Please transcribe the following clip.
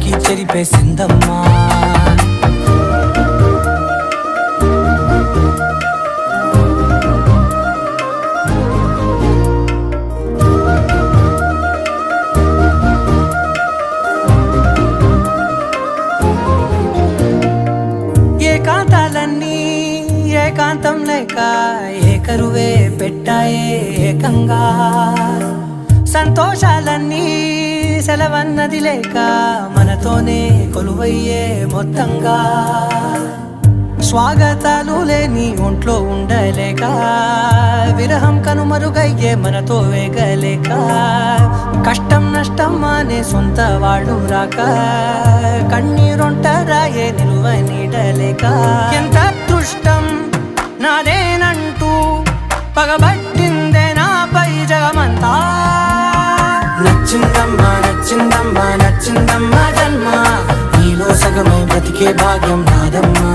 నరికి చెరిపేసిందమ్మా. ఏకాంతాలన్నీ ఏకాంతం లేక ఏకరువే పెట్టాయే ఏకంగా. సంతోషాలన్నీ సెలవన్నది లేక మనతోనే కొలువయ్యే మొత్తంగా. స్వాగతాలు లేని ఒంట్లో ఉండలేక విరహం కనుమరుగయ్యే మనతో వేగలేక. కష్టం నష్టం అనే సొంత వాళ్ళు రాక కన్నీరొంటరాయే నిలువ నీడలేక. ఎంత అదృష్టం నాదేనంటూ పగబట్టిందే నాపై జగమంతా. నచ్చిందమ్మా నచ్చిందమ్మా నచ్చిందమ్మా జన్మ, నీలో సగమై బ్రతికే భాగ్యం నాదమ్మా.